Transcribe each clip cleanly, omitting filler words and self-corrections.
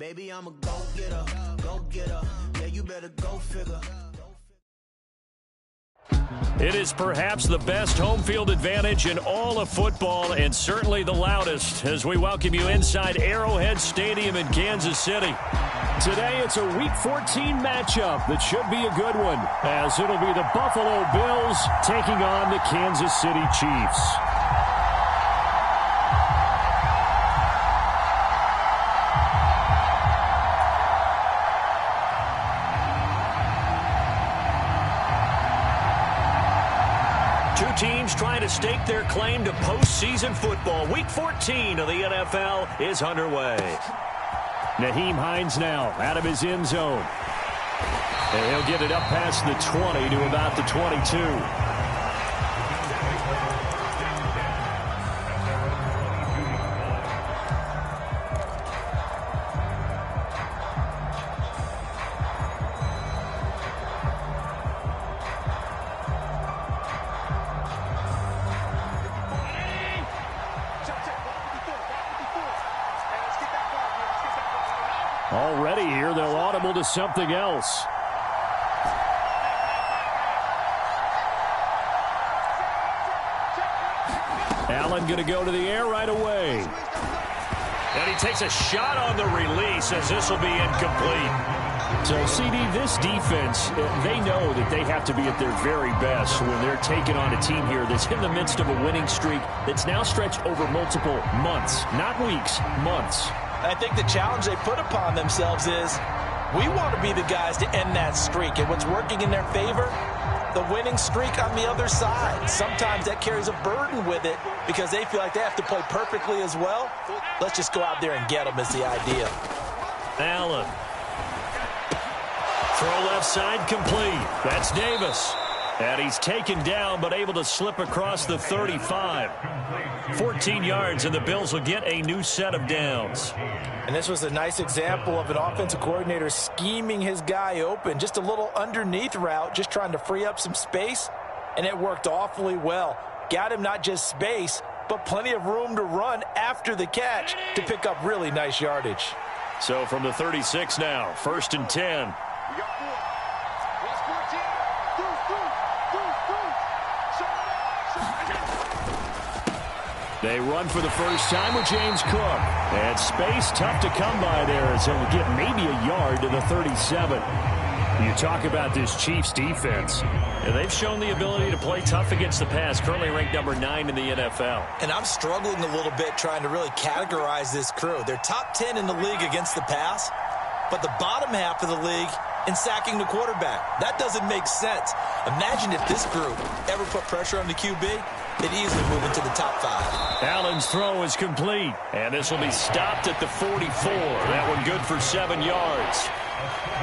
Baby, I'm a go-getter, go-getter. Yeah, you better go figure. It is perhaps the best home field advantage in all of football, and certainly the loudest, as we welcome you inside Arrowhead Stadium in Kansas City. Today it's a Week 14 matchup that should be a good one, as it'll be the Buffalo Bills taking on the Kansas City Chiefs. Two teams trying to stake their claim to postseason football. Week 14 of the NFL is underway. Nyheim Hines now out of his end zone. And he'll get it up past the 20 to about the 22. Already here, they'll audible to something else. Allen going to go to the air right away. And he takes a shot on the release as this will be incomplete. So, CD, this defense, they know that they have to be at their very best when they're taking on a team here that's in the midst of a winning streak that's now stretched over multiple months, not weeks, months. I think the challenge they put upon themselves is we want to be the guys to end that streak. And what's working in their favor? The winning streak on the other side. Sometimes that carries a burden with it because they feel like they have to play perfectly as well. Let's just go out there and get them is the idea. Allen. Throw left side complete. That's Davis. And he's taken down but able to slip across the 35. 14 yards, and the Bills will get a new set of downs. And this was a nice example of an offensive coordinator scheming his guy open. Just a little underneath route, just trying to free up some space, and it worked awfully well. Got him not just space, but plenty of room to run after the catch to pick up really nice yardage. So from the 36 now, 1st and 10. They run for the first time with James Cook. And space tough to come by there as he'll get maybe a yard to the 37. You talk about this Chiefs defense. And they've shown the ability to play tough against the pass, currently ranked number 9 in the NFL. And I'm struggling a little bit trying to really categorize this crew. They're top 10 in the league against the pass, but the bottom half of the league in sacking the quarterback. That doesn't make sense. Imagine if this group ever put pressure on the QB, they'd easily move into the top 5. Allen's throw is complete, and this will be stopped at the 44. That one good for 7 yards.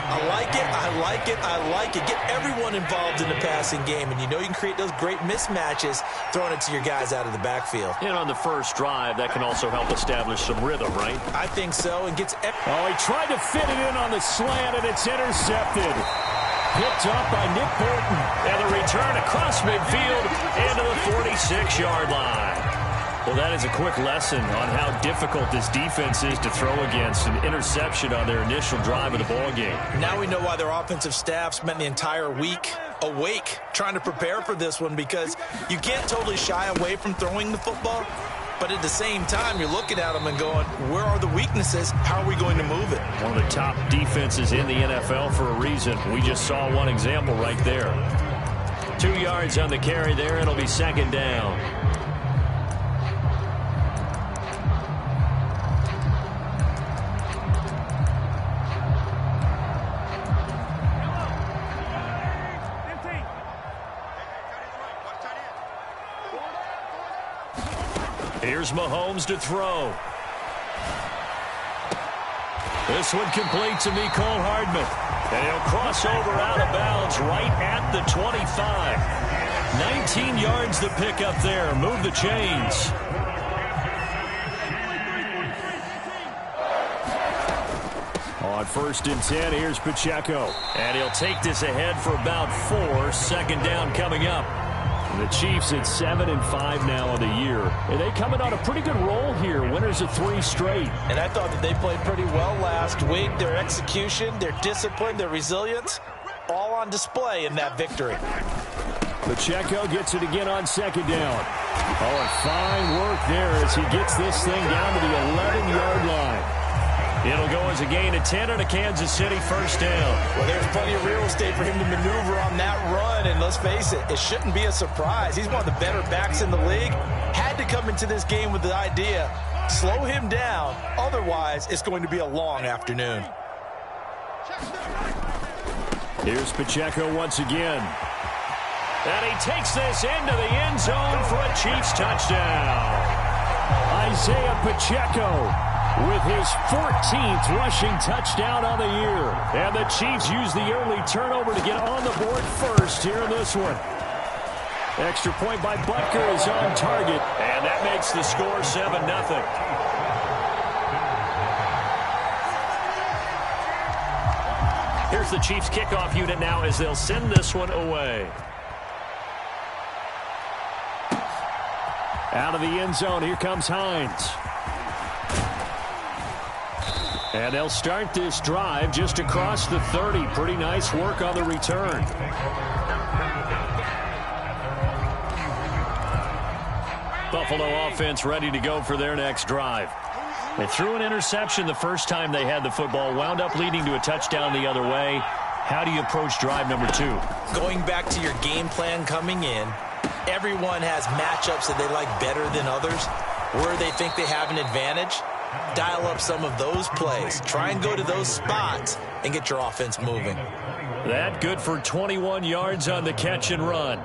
I like it, I like it, I like it. Get everyone involved in the passing game, and you know you can create those great mismatches throwing it to your guys out of the backfield. And on the first drive, that can also help establish some rhythm, right? I think so, and gets... Oh, he tried to fit it in on the slant, and it's intercepted. Picked up by Nick Bolton. And the return across midfield into the 46-yard line. Well, that is a quick lesson on how difficult this defense is to throw against. An interception on their initial drive of the ballgame. Now we know why their offensive staff spent the entire week awake trying to prepare for this one, because you can't totally shy away from throwing the football. But at the same time, you're looking at them and going, where are the weaknesses? How are we going to move it? One of the top defenses in the NFL for a reason. We just saw one example right there. 2 yards on the carry there. It'll be 2nd down. Here's Mahomes to throw. This one complete to Mecole Hardman. And he'll cross over out of bounds right at the 25. 19 yards to pick up there. Move the chains. On 1st and 10, here's Pacheco. And he'll take this ahead for about 4. 2nd down coming up. The Chiefs at 7-5 now on the year. And they coming on a pretty good roll here. Winners of 3 straight. And I thought that they played pretty well last week. Their execution, their discipline, their resilience, all on display in that victory. Pacheco gets it again on 2nd down. Oh, and fine work there as he gets this thing down to the 11-yard line. It'll go as a gain of 10 and a Kansas City 1st down. Well, there's plenty of real estate for him to maneuver on that run, and let's face it, it shouldn't be a surprise. He's one of the better backs in the league. Had to come into this game with the idea, slow him down, otherwise it's going to be a long afternoon. Here's Pacheco once again. And he takes this into the end zone for a Chiefs touchdown. Isaiah Pacheco with his 14th rushing touchdown on the year. And the Chiefs use the early turnover to get on the board first here in this one. Extra point by Butker is on target. And that makes the score 7-0. Here's the Chiefs kickoff unit now as they'll send this one away. Out of the end zone, here comes Hines. And they'll start this drive just across the 30. Pretty nice work on the return. Buffalo offense ready to go for their next drive. They threw an interception the first time they had the football, wound up leading to a touchdown the other way. How do you approach drive number 2? Going back to your game plan coming in, everyone has matchups that they like better than others. Where they think they have an advantage, dial up some of those plays. Try and go to those spots and get your offense moving. That good for 21 yards on the catch and run.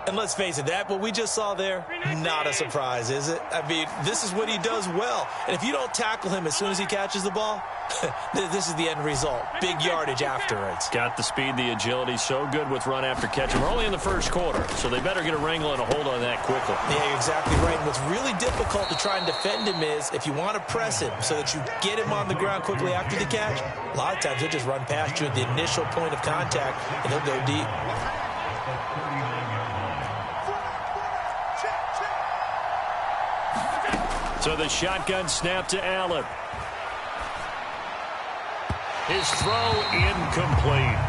And let's face it, that what we just saw there, not a surprise, is it? I mean, this is what he does well. And if you don't tackle him as soon as he catches the ball, this is the end result. Big yardage afterwards. Got the speed, the agility, so good with run after catch. We're only in the first quarter, so they better get a wrangle and a hold on that quickly. Yeah, you're exactly right. And what's really difficult to try and defend him is if you want to press him so that you get him on the ground quickly after the catch, a lot of times he'll just run past you at the initial point of contact, and he'll go deep. So the shotgun snap to Allen. His throw incomplete.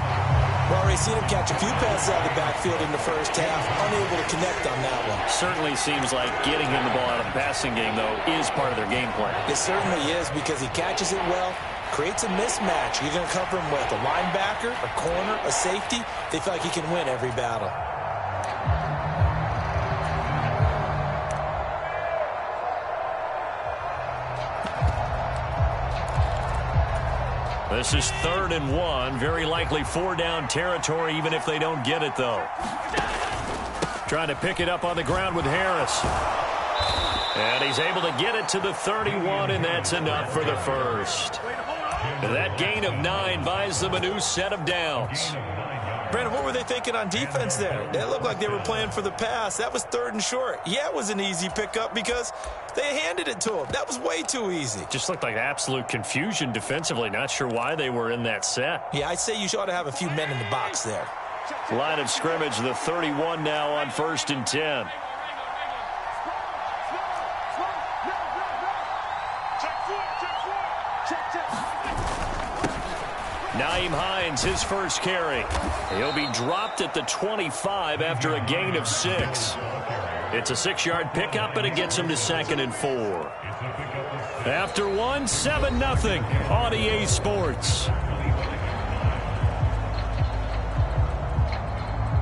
Well, already seen him catch a few passes out of the backfield in the first half. Unable to connect on that one. Certainly seems like getting him the ball out of the passing game, though, is part of their game plan. It certainly is because he catches it well, creates a mismatch. You're going to cover him with a linebacker, a corner, a safety. They feel like he can win every battle. This is 3rd and 1. Very likely 4-down territory, even if they don't get it, though. Trying to pick it up on the ground with Harris. And he's able to get it to the 31, and that's enough for the first. That gain of 9 buys them a new set of downs. Brandon, what were they thinking on defense there? They looked like they were playing for the pass. That was 3rd and short. Yeah, it was an easy pickup because they handed it to him. That was way too easy. Just looked like absolute confusion defensively. Not sure why they were in that set. Yeah, I'd say you ought to have a few men in the box there. Line of scrimmage, the 31 now on 1st and 10. Nyheim Hines, his first carry. He'll be dropped at the 25 after a gain of 6. It's a 6-yard pickup, and it gets him to 2nd and 4. After 1, 7-0 on EA Sports.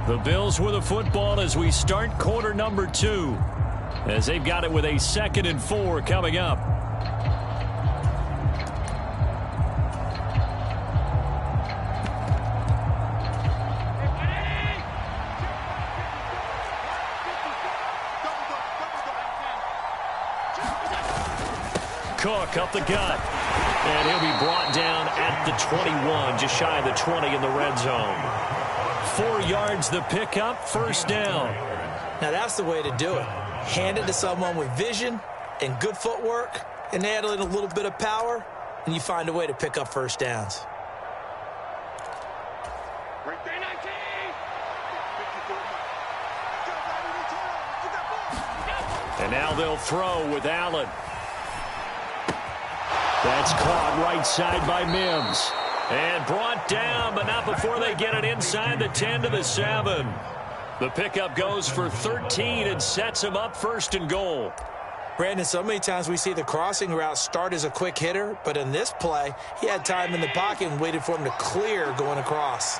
The Bills with the football as we start quarter number 2, as they've got it with a 2nd and 4 coming up. Cook up the gut, and he'll be brought down at the 21, just shy of the 20 in the red zone. 4 yards the pickup, 1st down. Now that's the way to do it. Hand it to someone with vision and good footwork, and add in a little bit of power, and you find a way to pick up 1st downs. And now they'll throw with Allen. That's caught right side by Mims. And brought down, but not before they get it inside the 10 to the 7. The pickup goes for 13 and sets him up 1st and goal. Brandon, so many times we see the crossing route start as a quick hitter, but in this play, he had time in the pocket and waited for him to clear going across.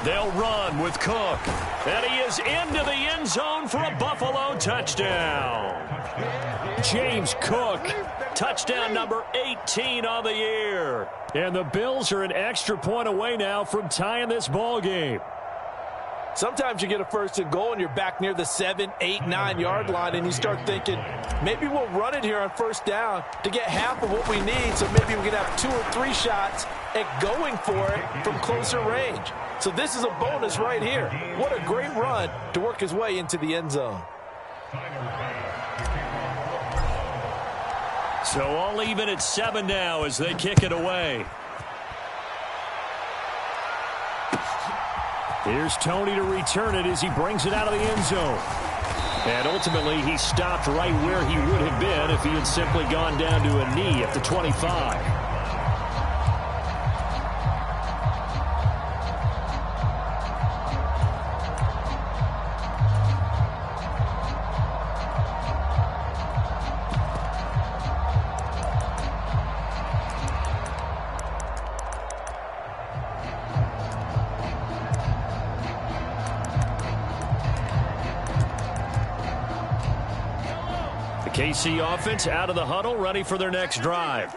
They'll run with Cook. And he is into the end zone for a Buffalo touchdown. James Cook, touchdown number 18 on the year. And the Bills are an extra point away now from tying this ball game. Sometimes you get a 1st and goal and you're back near the 7, 8, 9-yard line and you start thinking, maybe we'll run it here on 1st down to get half of what we need, so maybe we can have 2 or 3 shots at going for it from closer range. So this is a bonus right here. What a great run to work his way into the end zone. So all even at 7 now as they kick it away. Here's Tony to return it as he brings it out of the end zone. And ultimately, he stopped right where he would have been if he had simply gone down to a knee at the 25. KC offense out of the huddle, ready for their next drive.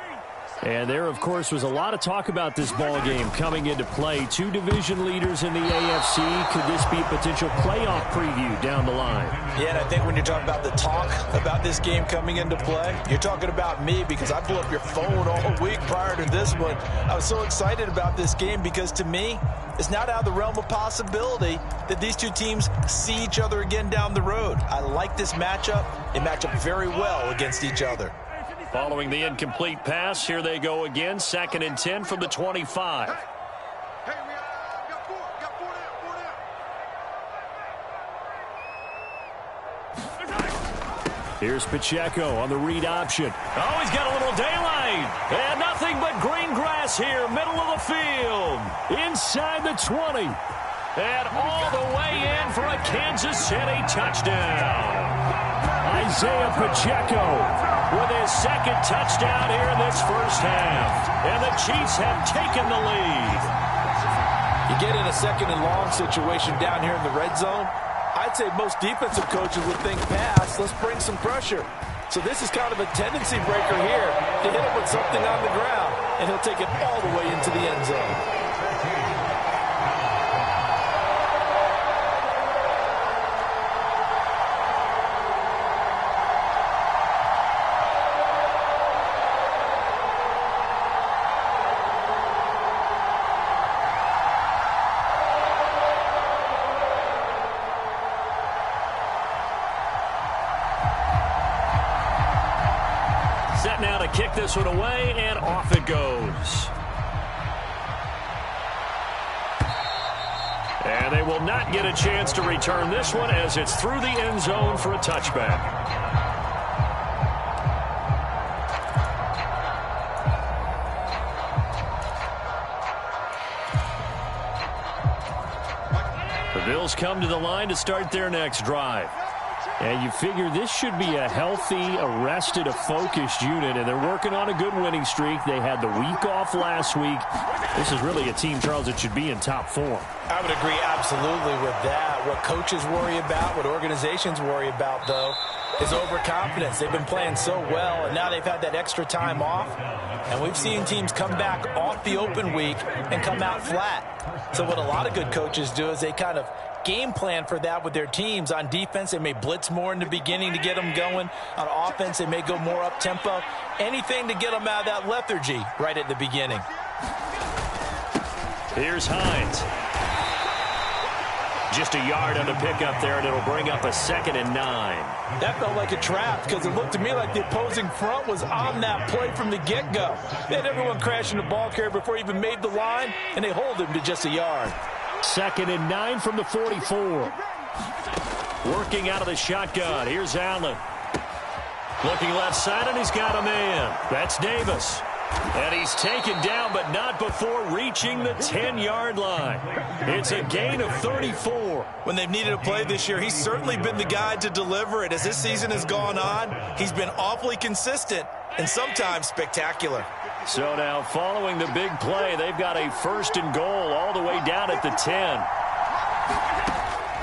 And there, of course, was a lot of talk about this ball game coming into play. 2 division leaders in the AFC. Could this be a potential playoff preview down the line? Yeah, and I think when you're talking about the talk about this game coming into play, you're talking about me, because I blew up your phone all week prior to this one. I was so excited about this game because, to me, it's not out of the realm of possibility that these two teams see each other again down the road. I like this matchup. They match up very well against each other. Following the incomplete pass, here they go again. 2nd and 10 from the 25. Here's Pacheco on the read option. Oh, he's got a little daylight. And nothing but green grass here, middle of the field. Inside the 20. And all the way in for a Kansas City touchdown. Isaiah Pacheco with his 2nd touchdown here in this 1st half. And the Chiefs have taken the lead. You get in a 2nd and long situation down here in the red zone, I'd say most defensive coaches would think, pass, let's bring some pressure. So this is kind of a tendency breaker here to hit him with something on the ground, and he'll take it all the way into the end zone. Now to kick this one away, and off it goes. And they will not get a chance to return this one as it's through the end zone for a touchback. The Bills come to the line to start their next drive. And you figure this should be a healthy, arrested, a focused unit, and they're working on a good winning streak. They had the week off last week. This is really a team, Charles, that should be in top form. I would agree absolutely with that. What coaches worry about, what organizations worry about, though, is overconfidence. They've been playing so well, and now they've had that extra time off. And we've seen teams come back off the open week and come out flat. So what a lot of good coaches do is they kind of game plan for that with their teams. On defense, they may blitz more in the beginning to get them going. On offense, they may go more up-tempo. Anything to get them out of that lethargy right at the beginning. Here's Hines. Just a yard on the pickup there, and it'll bring up a 2nd and 9. That felt like a trap because it looked to me like the opposing front was on that play from the get-go. They had everyone crashing the ball carrier before he even made the line, and they hold him to just a yard. 2nd and 9 from the 44. Working out of the shotgun. Here's Allen. Looking left side, and he's got a man. That's Davis. And he's taken down, but not before reaching the 10-yard line. It's a gain of 34. When they've needed a play this year, he's certainly been the guy to deliver it. As this season has gone on, he's been awfully consistent and sometimes spectacular. So now, following the big play, they've got a 1st and goal all the way down at the 10.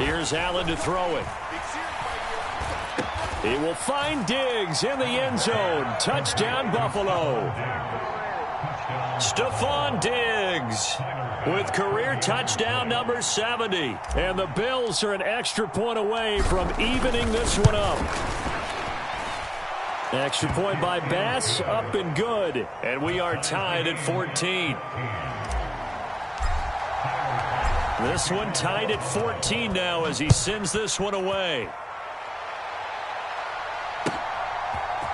Here's Allen to throw it. He will find Diggs in the end zone. Touchdown, Buffalo. Stephon Diggs with career touchdown number 70. And the Bills are an extra point away from evening this one up. Extra point by Bass, up and good. And we are tied at 14. This one tied at 14 now as he sends this one away.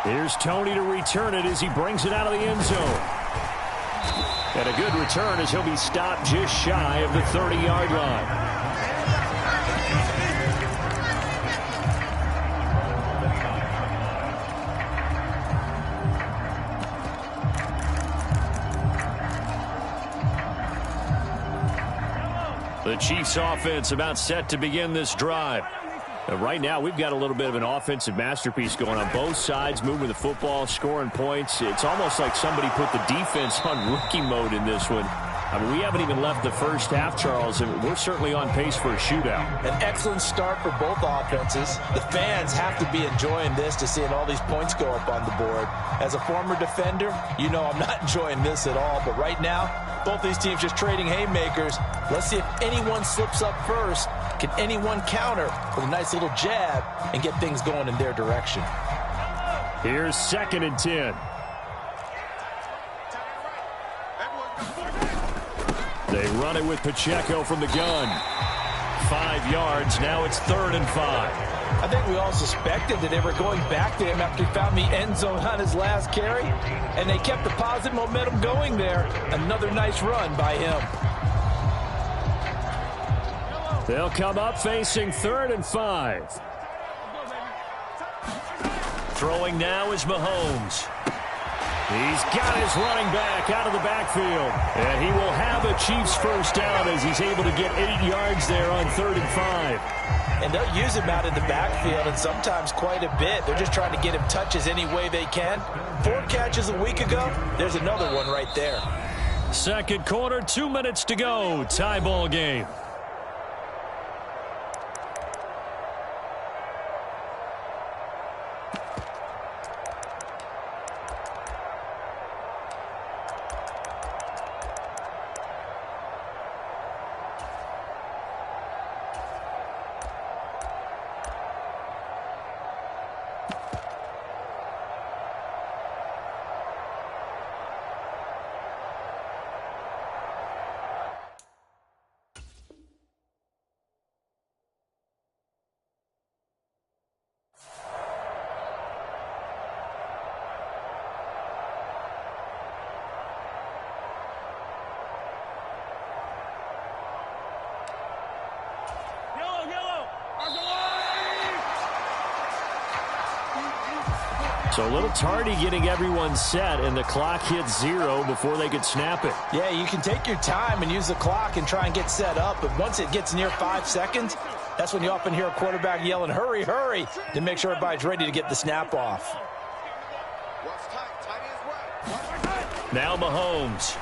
Here's Tony to return it as he brings it out of the end zone. And a good return as he'll be stopped just shy of the 30-yard line. The Chiefs offense about set to begin this drive. Right now, we've got a little bit of an offensive masterpiece going on both sides, moving the football, scoring points. It's almost like somebody put the defense on rookie mode in this one. I mean, we haven't even left the first half, Charles, and we're certainly on pace for a shootout. An excellent start for both offenses. The fans have to be enjoying this to seeing all these points go up on the board. As a former defender, you know I'm not enjoying this at all, but right now, both these teams just trading haymakers. Let's see if anyone slips up first. Can anyone counter with a nice little jab and get things going in their direction? Here's 2nd and 10. They run it with Pacheco from the gun. 5 yards. Now it's 3rd and 5. I think we all suspected that they were going back to him after he found the end zone on his last carry, and they kept the positive momentum going there. Another nice run by him. They'll come up facing 3rd and 5. Throwing now is Mahomes. He's got his running back out of the backfield. And he will have a Chiefs first down as he's able to get 8 yards there on 3rd and 5. And they'll use him out in the backfield, and sometimes quite a bit. They're just trying to get him touches any way they can. 4 catches a week ago. There's another one right there. Second quarter, 2 minutes to go. Tie ball game. So a little tardy getting everyone set, and the clock hits 0 before they could snap it. Yeah, you can take your time and use the clock and try and get set up, but once it gets near 5 seconds, that's when you often hear a quarterback yelling, hurry, hurry, to make sure everybody's ready to get the snap off. Now Mahomes.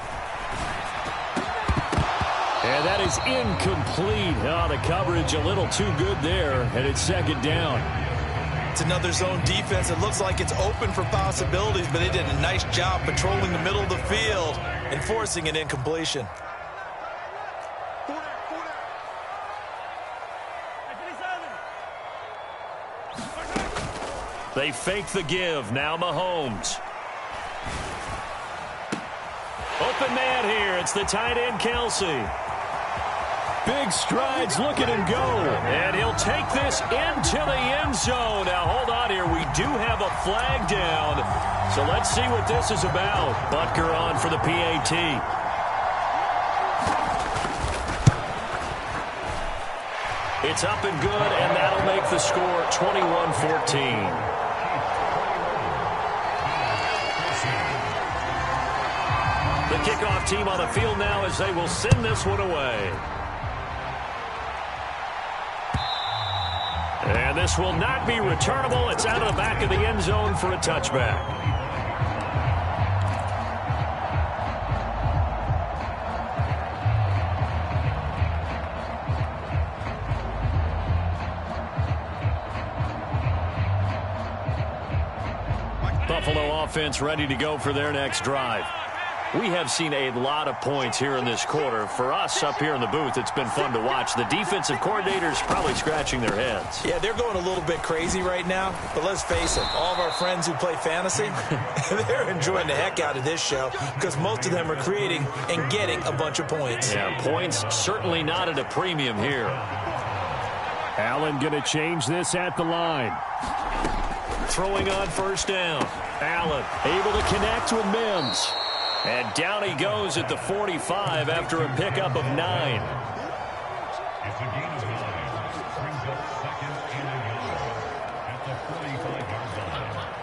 And that is incomplete. Oh, the coverage a little too good there, and it's 2nd down. It's another zone defense. It looks like it's open for possibilities, but they did a nice job patrolling the middle of the field and forcing an incompletion. They fake the give. Now Mahomes. Open man here. It's the tight end, Kelsey. Big strides, look at him go. And he'll take this into the end zone. Now, hold on here. We do have a flag down. So let's see what this is about. Butker on for the PAT. It's up and good, and that'll make the score 21-14. The kickoff team on the field now as they will send this one away. And this will not be returnable. It's out of the back of the end zone for a touchback. Buffalo offense ready to go for their next drive. We have seen a lot of points here in this quarter. For us up here in the booth, it's been fun to watch. The defensive coordinators probably scratching their heads. Yeah, they're going a little bit crazy right now. But let's face it, all of our friends who play fantasy, they're enjoying the heck out of this show because most of them are creating and getting a bunch of points. Yeah, points certainly not at a premium here. Allen going to change this at the line. Throwing on first down. Allen able to connect with Mims. And down he goes at the 45 after a pickup of 9. It's a gain of 9. Brings up second and a yard at the 45-yard line.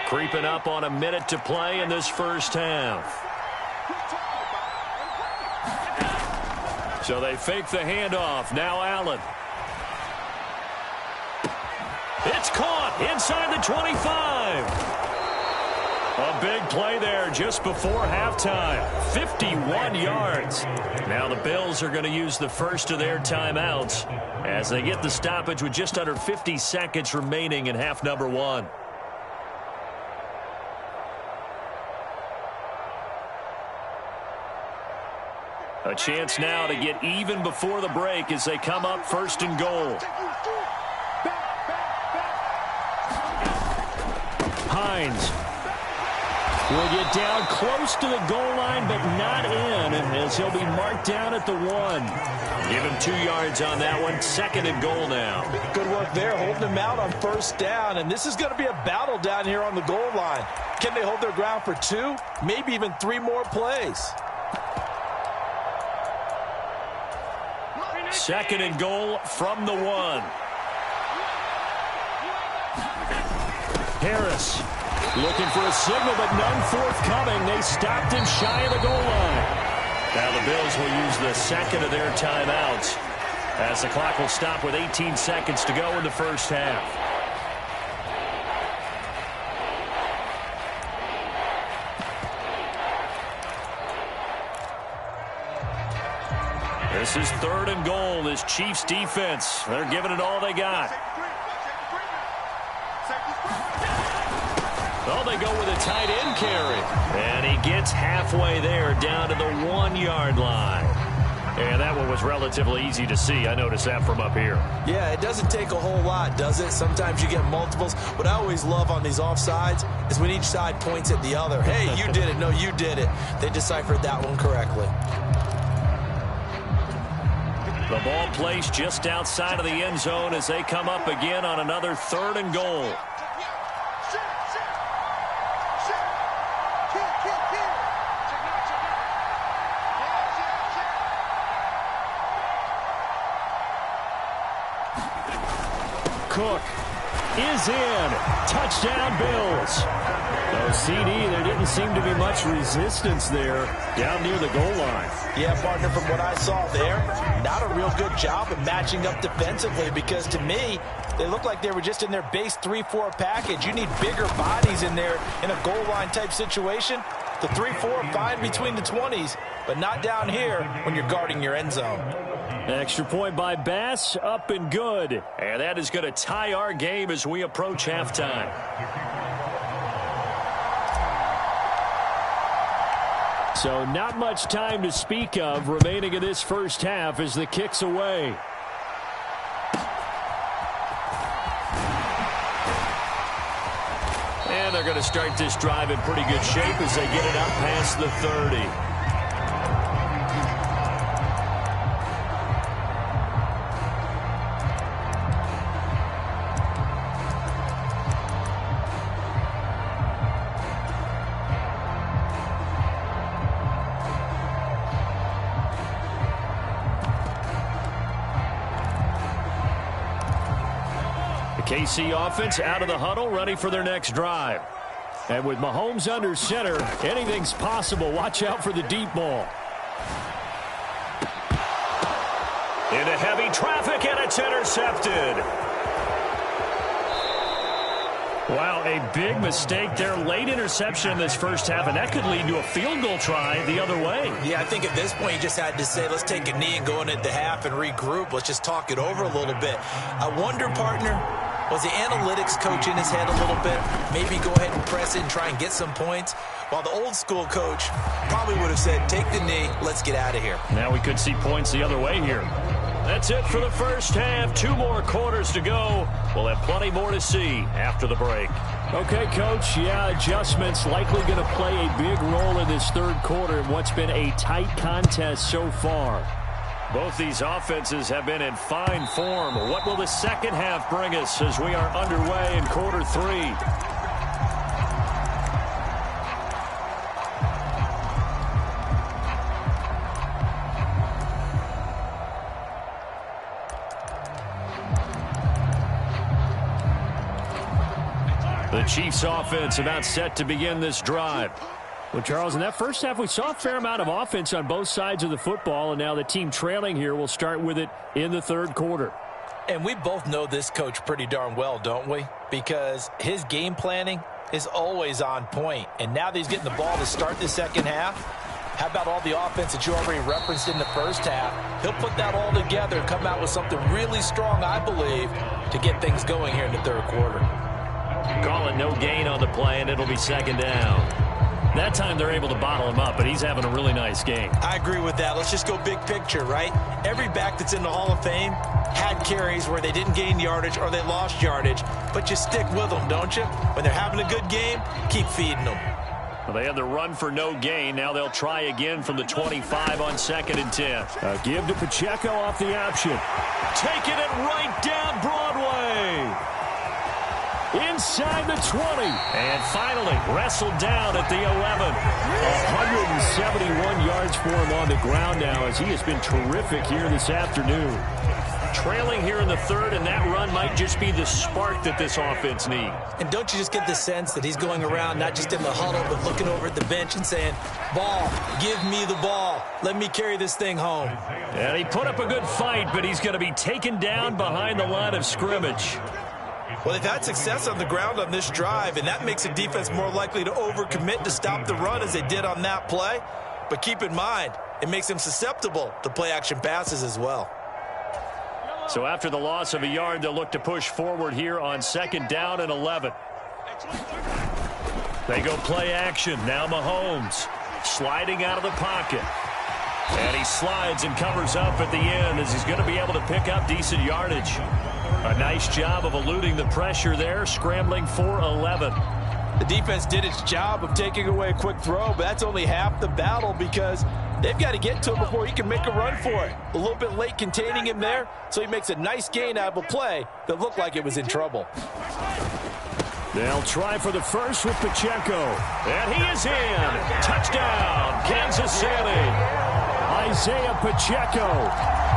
Creeping up on a minute to play in this first half. So they fake the handoff. Now Allen. It's caught inside the 25. A big play there just before halftime. 51 yards. Now the Bills are going to use the first of their timeouts as they get the stoppage with just under 50 seconds remaining in half number 1. A chance now to get even before the break as they come up first and goal. Hines will get down close to the goal line, but not in, as he'll be marked down at the 1. Give him 2 yards on that one. Second and goal now. Good work there, holding him out on first down. And this is going to be a battle down here on the goal line. Can they hold their ground for 2, maybe even 3 more plays? Second and goal from the 1. Harris looking for a signal, but none forthcoming. They stopped him shy of the goal line. Now the Bills will use the second of their timeouts as the clock will stop with 18 seconds to go in the first half. This is third and goal. This Chiefs defense, they're giving it all they got. Oh, they go with a tight end carry. And he gets halfway there down to the 1-yard line. And that one was relatively easy to see. I noticed that from up here. Yeah, it doesn't take a whole lot, does it? Sometimes you get multiples. What I always love on these offsides is when each side points at the other. Hey, you did it. No, you did it. They deciphered that one correctly. The ball placed just outside of the end zone as they come up again on another third and goal. Cook is in. Touchdown, Bills. No CD, there didn't seem to be much resistance there down near the goal line. Yeah, partner, from what I saw there, not a real good job of matching up defensively because to me, they look like they were just in their base 3-4 package. You need bigger bodies in there in a goal line type situation. The 3-4 fine between the 20s, but not down here when you're guarding your end zone. Extra point by Bass, up and good. And that is going to tie our game as we approach halftime. So not much time to speak of remaining in this first half as the kick's away. And they're going to start this drive in pretty good shape as they get it up past the 30. KC offense out of the huddle, ready for their next drive. And with Mahomes under center, anything's possible. Watch out for the deep ball. Into heavy traffic, and it's intercepted. Wow, a big mistake there. Late interception in this first half, and that could lead to a field goal try the other way. Yeah, I think at this point you just had to say, let's take a knee and go into the half and regroup. Let's just talk it over a little bit. I wonder, partner, was the analytics coach in his head a little bit? Maybe go ahead and press it and try and get some points? While the old school coach probably would have said, take the knee, let's get out of here. Now we could see points the other way here. That's it for the first half. 2 more quarters to go. We'll have plenty more to see after the break. Okay, Coach. Yeah, adjustments likely going to play a big role in this third quarter in what's been a tight contest so far. Both these offenses have been in fine form. What will the second half bring us as we are underway in quarter 3? The Chiefs offense about set to begin this drive. Well, Charles, in that first half, we saw a fair amount of offense on both sides of the football, and now the team trailing here will start with it in the third quarter. And we both know this coach pretty darn well, don't we? Because his game planning is always on point. And now that he's getting the ball to start the second half, how about all the offense that you already referenced in the first half? He'll put that all together and come out with something really strong, I believe, to get things going here in the third quarter. Call it no gain on the play, and it'll be second down. That time they're able to bottle him up, but he's having a really nice game. I agree with that. Let's just go big picture, right? Every back that's in the Hall of Fame had carries where they didn't gain yardage or they lost yardage, but you stick with them, don't you? When they're having a good game, keep feeding them. Well, they had the run for no gain. Now they'll try again from the 25 on 2nd and 10. Give to Pacheco off the option. Taking it right down Broadway. Inside the 20. And finally wrestled down at the 11. 171 yards for him on the ground now as he has been terrific here this afternoon. Trailing here in the third, and that run might just be the spark that this offense needs. And don't you just get the sense that he's going around not just in the huddle but looking over at the bench and saying, ball, give me the ball. Let me carry this thing home. And he put up a good fight, but he's going to be taken down behind the line of scrimmage. Well, they've had success on the ground on this drive, and that makes the defense more likely to overcommit to stop the run as they did on that play. But keep in mind, it makes them susceptible to play-action passes as well. So after the loss of a yard, they'll look to push forward here on 2nd down and 11. They go play action. Now Mahomes sliding out of the pocket. And he slides and covers up at the end as he's going to be able to pick up decent yardage. A nice job of eluding the pressure there, scrambling for 11. The defense did its job of taking away a quick throw, but that's only half the battle because they've got to get to him before he can make a run for it. A little bit late containing him there, so he makes a nice gain out of a play that looked like it was in trouble. They'll try for the first with Pacheco. And he is in. Touchdown, Kansas City. Isaiah Pacheco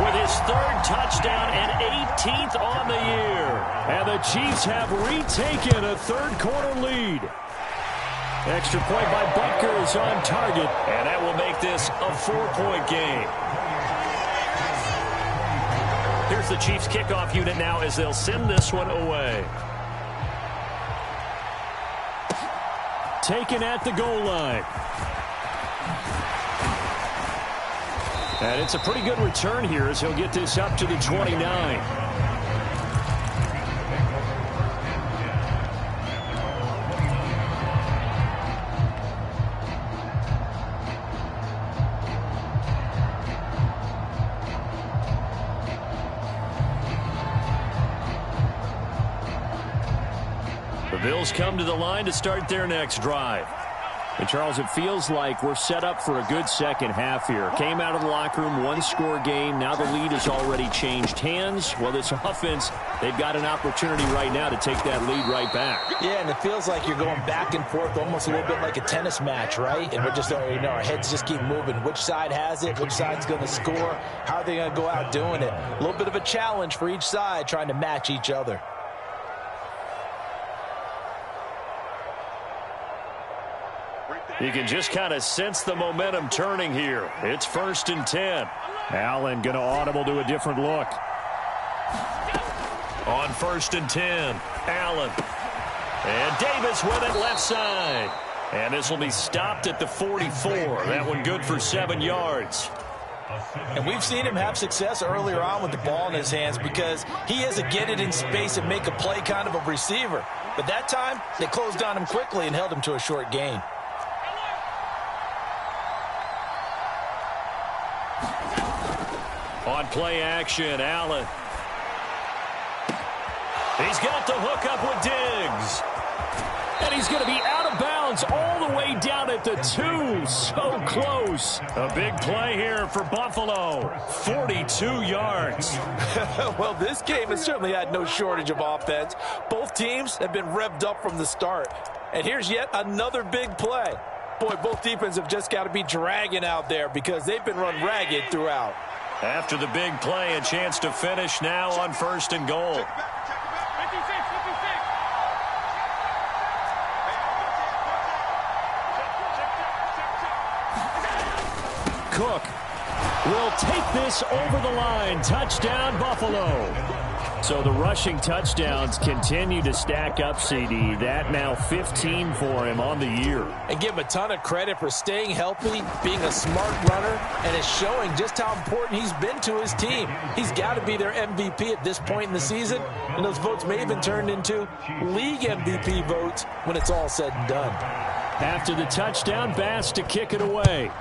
with his 3rd touchdown and 18th on the year. And the Chiefs have retaken a third quarter lead. Extra point by Butker is on target. And that will make this a 4-point game. Here's the Chiefs kickoff unit now as they'll send this one away. Taken at the goal line. And it's a pretty good return here as he'll get this up to the 29. The Bills come to the line to start their next drive. And, Charles, it feels like we're set up for a good second half here. Came out of the locker room, one-score game. Now the lead has already changed hands. Well, this offense, they've got an opportunity right now to take that lead right back. Yeah, and it feels like you're going back and forth almost a little bit like a tennis match, right? And we're just, our heads just keep moving. Which side has it? Which side's going to score? How are they going to go out doing it? A little bit of a challenge for each side trying to match each other. You can just kind of sense the momentum turning here. It's 1st and 10. Allen going to audible to a different look. On 1st and 10, Allen. And Davis with it left side. And this will be stopped at the 44. That one good for 7 yards. And we've seen him have success earlier on with the ball in his hands because he is a get it in space and make a play kind of a receiver. But that time, they closed on him quickly and held him to a short gain. On play action, Allen. He's got the hook up with Diggs. And he's going to be out of bounds all the way down at the 2. So close. A big play here for Buffalo. 42 yards. Well, this game has certainly had no shortage of offense. Both teams have been revved up from the start. And here's yet another big play. Boy, both defenses have just got to be dragging out there because they've been run ragged throughout. After the big play, a chance to finish now on 1st and goal. Cook will take this over the line. Touchdown, Buffalo. So the rushing touchdowns continue to stack up, CD. That now 15 for him on the year. And give him a ton of credit for staying healthy, being a smart runner, and is showing just how important he's been to his team. He's got to be their MVP at this point in the season, and those votes may have been turned into league MVP votes when it's all said and done. After the touchdown, Bass to kick it away.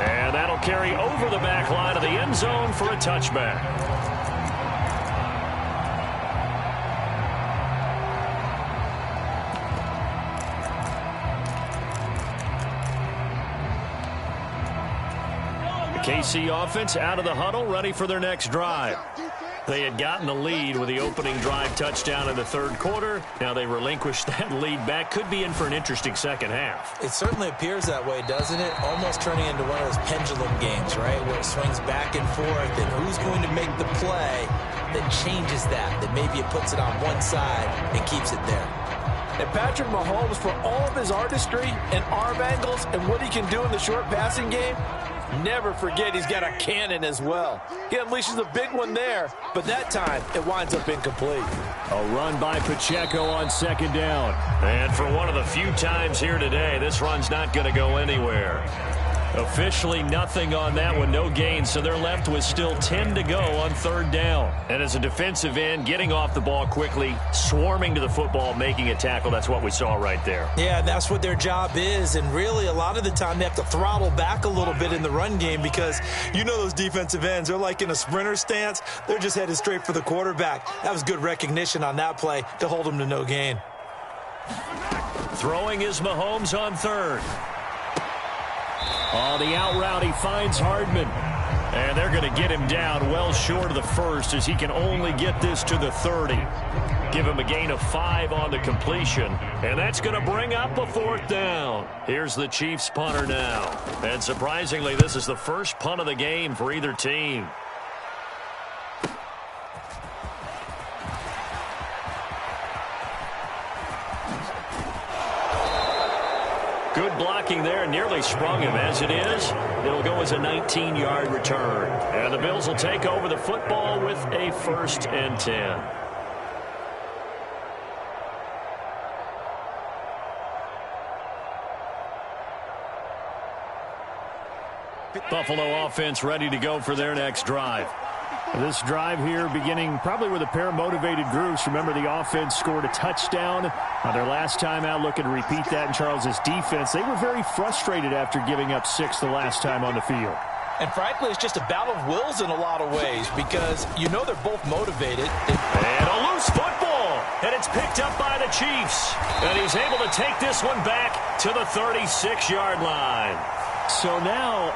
And that'll carry over the back line of the end zone for a touchback. The KC offense out of the huddle, ready for their next drive. They had gotten the lead with the opening drive touchdown in the 3rd quarter. Now they relinquished that lead back. Could be in for an interesting second half. It certainly appears that way, doesn't it? Almost turning into one of those pendulum games, right? Where it swings back and forth, and who's going to make the play that changes that maybe it puts it on one side and keeps it there. And Patrick Mahomes, for all of his artistry and arm angles and what he can do in the short passing game, never forget he's got a cannon as well. He unleashes a big one there, but that time it winds up incomplete. A run by Pacheco on 2nd down. And for one of the few times here today, this run's not going to go anywhere. Officially nothing on that one, no gain, so they're left with still 10 to go on 3rd down. And as a defensive end, getting off the ball quickly, swarming to the football, making a tackle, that's what we saw right there. Yeah, that's what their job is, and really a lot of the time they have to throttle back a little bit in the run game because you know those defensive ends, they're like in a sprinter stance. They're just headed straight for the quarterback. That was good recognition on that play to hold them to no gain. Throwing is Mahomes on 3rd. On the out route, he finds Hardman. And they're going to get him down well short of the 1st as he can only get this to the 30. Give him a gain of 5 on the completion. And that's going to bring up a 4th down. Here's the Chiefs punter now. And surprisingly, this is the first punt of the game for either team. Good blocking there, nearly sprung him. As it is, it'll go as a 19-yard return. And the Bills will take over the football with a 1st and 10. Buffalo offense ready to go for their next drive. This drive here beginning probably with a pair of motivated groups. Remember, the offense scored a touchdown on their last time out. Looking to repeat that in Charles' defense. They were very frustrated after giving up 6 the last time on the field. And frankly, it's just a battle of wills in a lot of ways because you know they're both motivated. And a loose football. And it's picked up by the Chiefs. And he's able to take this one back to the 36-yard line. So now,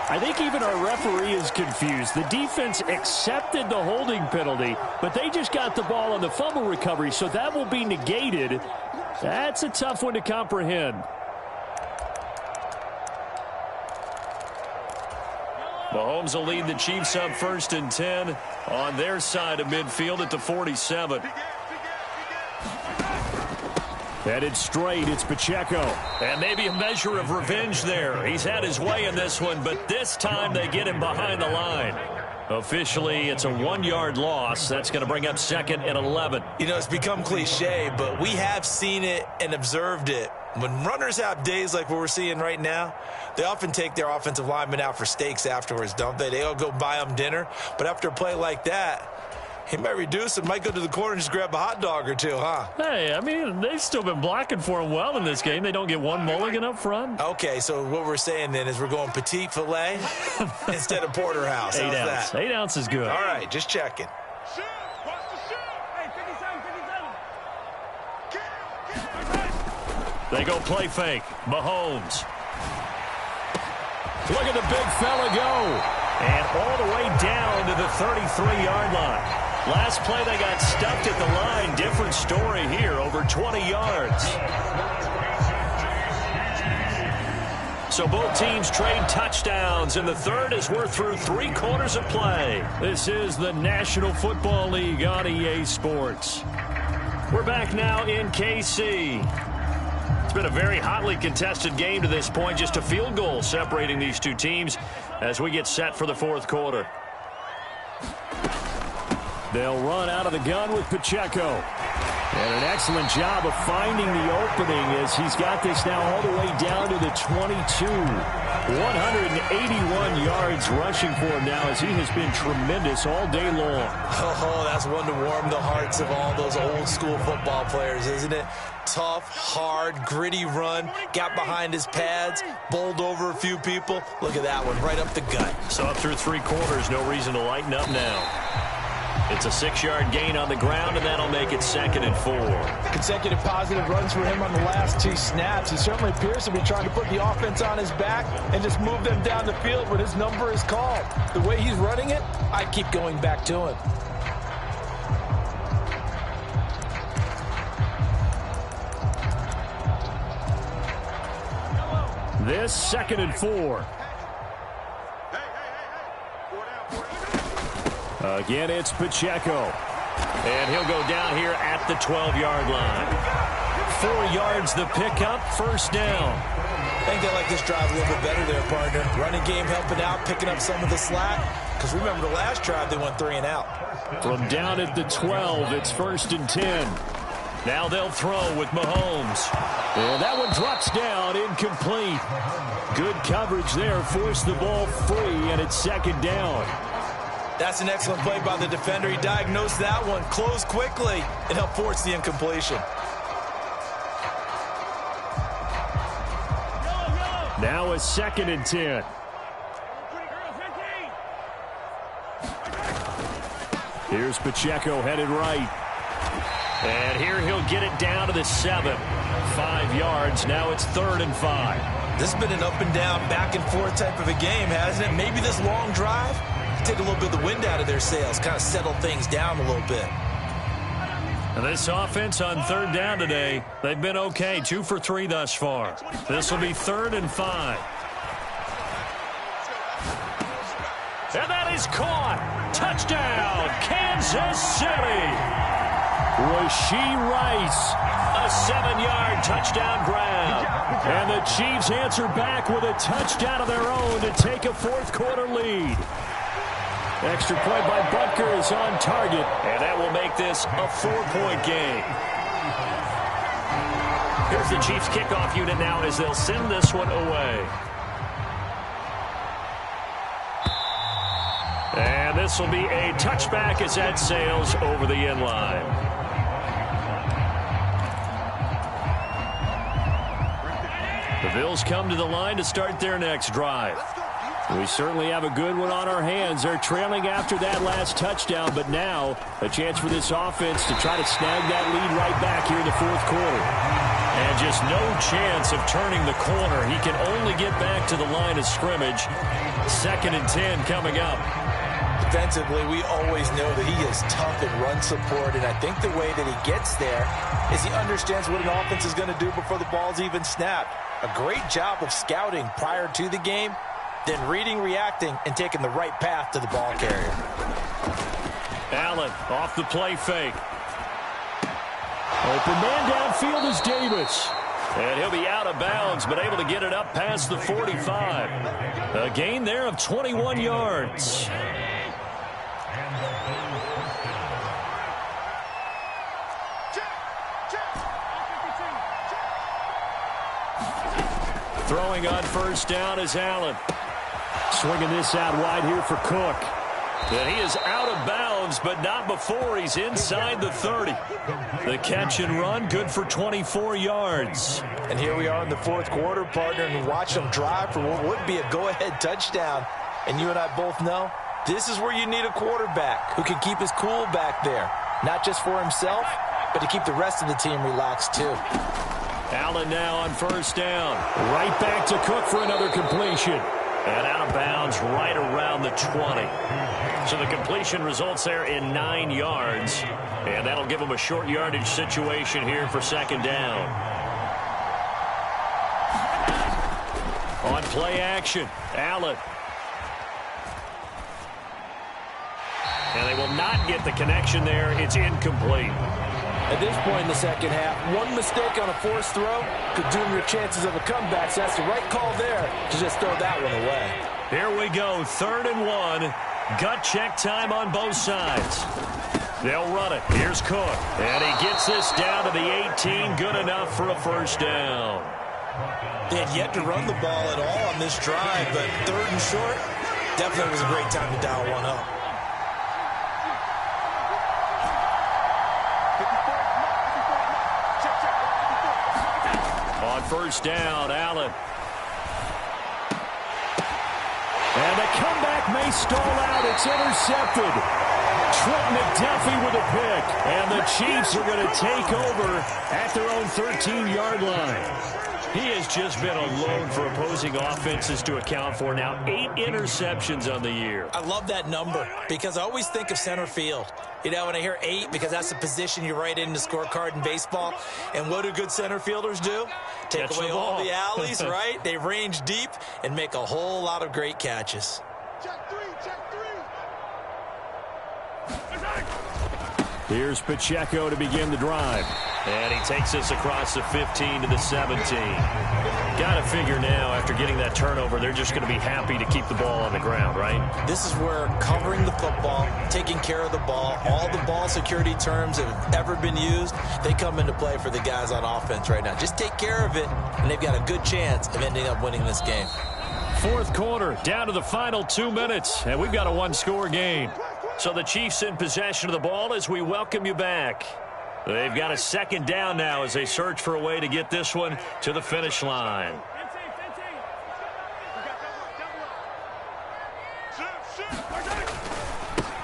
I think even our referee is confused. The defense accepted the holding penalty, but they just got the ball on the fumble recovery, so that will be negated. That's a tough one to comprehend. Mahomes will lead the Chiefs up 1st and 10 on their side of midfield at the 47. Headed straight, it's Pacheco. And maybe a measure of revenge there. He's had his way in this one, but this time they get him behind the line. Officially, it's a 1-yard loss. That's going to bring up 2nd and 11. You know, it's become cliche, but we have seen it and observed it. When runners have days like what we're seeing right now, they often take their offensive linemen out for steaks afterwards, don't they? They all go buy them dinner. But after a play like that, he might reduce it, might go to the corner and just grab a hot dog or two, huh? Hey, I mean, they've still been blocking for him well in this game. They don't get one mulligan up front. Okay, so what we're saying then is we're going petite filet instead of porterhouse. 8 How's ounce. that? 8 ounce is good. All right, just checking. They go play fake. Mahomes. Look at the big fella go. And all the way down to the 33-yard line. Last play, they got stuffed at the line. Different story here, over 20 yards. So both teams trade touchdowns, and the third as we're through 3 quarters of play. This is the National Football League on EA Sports. We're back now in KC. It's been a very hotly contested game to this point. Just a field goal separating these two teams as we get set for the 4th quarter. They'll run out of the gun with Pacheco. And an excellent job of finding the opening as he's got this now all the way down to the 22. 181 yards rushing for him now as he has been tremendous all day long. Oh, that's one to warm the hearts of all those old school football players, isn't it? Tough, hard, gritty run, got behind his pads, bowled over a few people. Look at that one, right up the gut. So up through 3 quarters, no reason to lighten up now. It's a 6-yard gain on the ground, and that'll make it 2nd and 4. Consecutive positive runs for him on the last 2 snaps. He certainly appears to be trying to put the offense on his back and just move them down the field when his number is called. The way he's running it, I keep going back to him. This 2nd and 4. Again, it's Pacheco. And he'll go down here at the 12-yard line. 4 yards the pickup, 1st down. I think they like this drive a little bit better there, partner. Running game helping out, picking up some of the slack. Because remember, the last drive, they went 3 and out. From down at the 12, it's 1st and 10. Now they'll throw with Mahomes. And that one drops down, incomplete. Good coverage there, forced the ball free, and it's 2nd down. That's an excellent play by the defender. He diagnosed that one, closed quickly, and helped force the incompletion. Now a 2nd and 10. Here's Pacheco headed right. And here he'll get it down to the 7. 5 yards. Now it's 3rd and 5. This has been an up and down, back and forth type of a game, hasn't it? Maybe this long drive take a little bit of the wind out of their sails, kind of settle things down a little bit. And this offense on 3rd down today, they've been okay. 2 for 3 thus far. This will be 3rd and 5. And that is caught. Touchdown, Kansas City. Rashee Rice. A 7-yard touchdown grab. And the Chiefs answer back with a touchdown of their own to take a 4th quarter lead. Extra point by Butker is on target. And that will make this a 4-point game. Here's the Chiefs kickoff unit now as they'll send this one away. And this will be a touchback as that sails over the end line. The Bills come to the line to start their next drive. We certainly have a good one on our hands. They're trailing after that last touchdown, but now a chance for this offense to try to snag that lead right back here in the 4th quarter. And just no chance of turning the corner. He can only get back to the line of scrimmage. 2nd and 10 coming up. Defensively, we always know that he is tough in run support, and I think the way that he gets there is he understands what an offense is going to do before the ball's even snapped. A great job of scouting prior to the game, then reading, reacting, and taking the right path to the ball carrier. Allen off the play fake. Open man downfield is Davis. And he'll be out of bounds, but able to get it up past the 45. A gain there of 21 yards. Throwing on first down is Allen. Swinging this out wide here for Cook. And he is out of bounds, but not before he's inside the 30. The catch and run, good for 24 yards. And here we are in the fourth quarter, partner, and watch them drive for what would be a go-ahead touchdown. And you and I both know this is where you need a quarterback who can keep his cool back there. Not just for himself, but to keep the rest of the team relaxed too. Allen now on first down. Right back to Cook for another completion. And out of bounds right around the 20. So the completion results there in 9 yards. And that'll give them a short yardage situation here for second down. On play action, Allen. And they will not get the connection there. It's incomplete. At this point in the second half, one mistake on a forced throw could doom your chances of a comeback. So that's the right call there to just throw that one away. Here we go, 3rd and 1. Gut check time on both sides. They'll run it. Here's Cook. And he gets this down to the 18. Good enough for a first down. They had yet to run the ball at all on this drive, but 3rd and short, definitely was a great time to dial one up. On first down, Allen. And the comeback may stall out. It's intercepted. Trent McDuffie with a pick. And the Chiefs are going to take over at their own 13-yard line. He has just been alone for opposing offenses to account for now 8 interceptions on the year. I love that number because I always think of center field. You know, when I hear 8, because that's the position you write in the scorecard in baseball. And what do good center fielders do? Take Catch away the all ball. the alleys, right? They range deep and make a whole lot of great catches. Check three. Here's Pacheco to begin the drive. And he takes us across the 15 to the 17. Got to figure now, after getting that turnover, they're just going to be happy to keep the ball on the ground, right? This is where covering the football, taking care of the ball, all the ball security terms that have ever been used, they come into play for the guys on offense right now. Just take care of it, and they've got a good chance of ending up winning this game. Fourth quarter, down to the final 2 minutes, and we've got a one-score game. So the Chiefs in possession of the ball as we welcome you back. They've got a second down now as they search for a way to get this one to the finish line.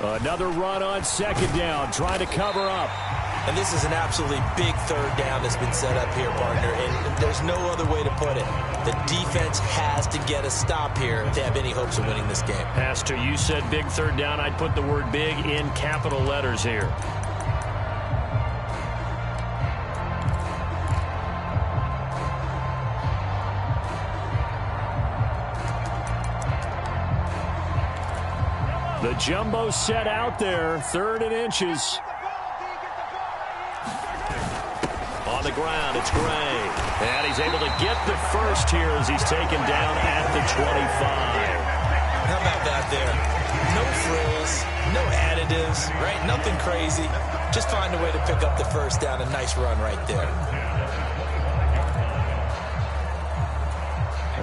Another run on second down, trying to cover up. And this is an absolutely big 3rd down that's been set up here, partner, and there's no other way to put it. The defense has to get a stop here to have any hopes of winning this game. Pastor, you said big 3rd down. I'd put the word big in capital letters here. The jumbo set out there, 3rd and inches. On the ground, it's Gray. And he's able to get the first here as he's taken down at the 25. How about that there? No frills, no additives, right? Nothing crazy. Just find a way to pick up the first down. A nice run right there.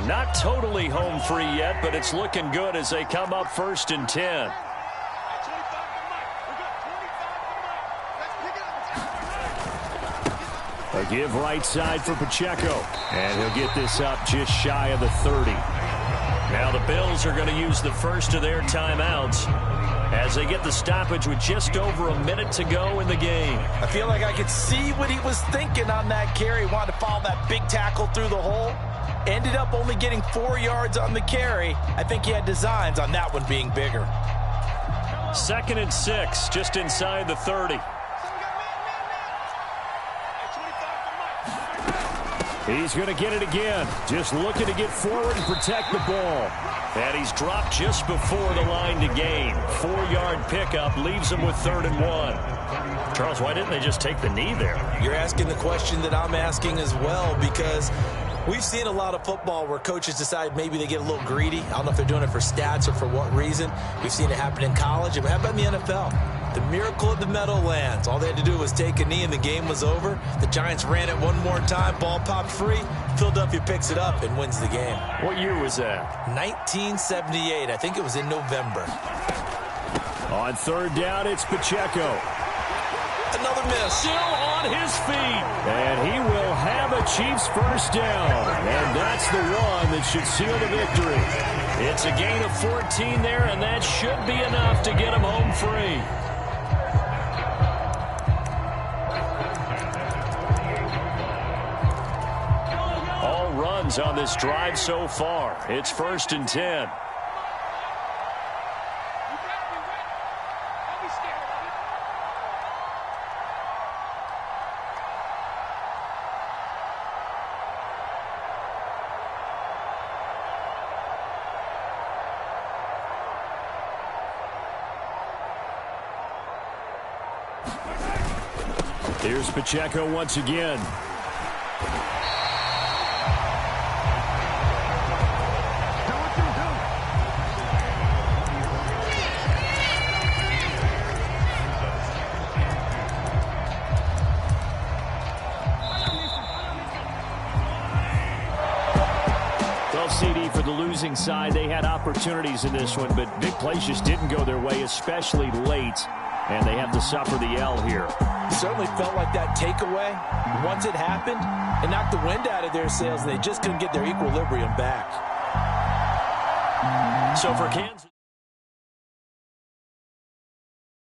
Not totally home free yet, but it's looking good as they come up 1st and 10. A give right side for Pacheco. And he'll get this up just shy of the 30. Now the Bills are going to use the first of their timeouts as they get the stoppage with just over a minute to go in the game. I feel like I could see what he was thinking on that carry. Wanted to follow that big tackle through the hole. Ended up only getting 4 yards on the carry. I think he had designs on that one being bigger. 2nd and 6, just inside the 30. He's going to get it again. Just looking to get forward and protect the ball. And he's dropped just before the line to gain. 4-yard pickup leaves him with 3rd and 1. Charles, why didn't they just take the knee there? You're asking the question that I'm asking as well, because we've seen a lot of football where coaches decide maybe they get a little greedy. I don't know if they're doing it for stats or for what reason. We've seen it happen in college. And how about in the NFL? The miracle of the Meadowlands. All they had to do was take a knee and the game was over. The Giants ran it one more time. Ball popped free. Philadelphia picks it up and wins the game. What year was that? 1978. I think it was in November. On 3rd down, it's Pacheco. Another miss. Still on his feet. And he will have a Chiefs first down. And that's the one that should seal the victory. It's a gain of 14 there, and that should be enough to get him home free. All runs on this drive so far. It's 1st and 10. Here's Pacheco once again. Well, CD, for the losing side, they had opportunities in this one, but big plays just didn't go their way, especially late, and they have to suffer the L here. Certainly felt like that takeaway, once it happened, it knocked the wind out of their sails, and they just couldn't get their equilibrium back. So for Kansas...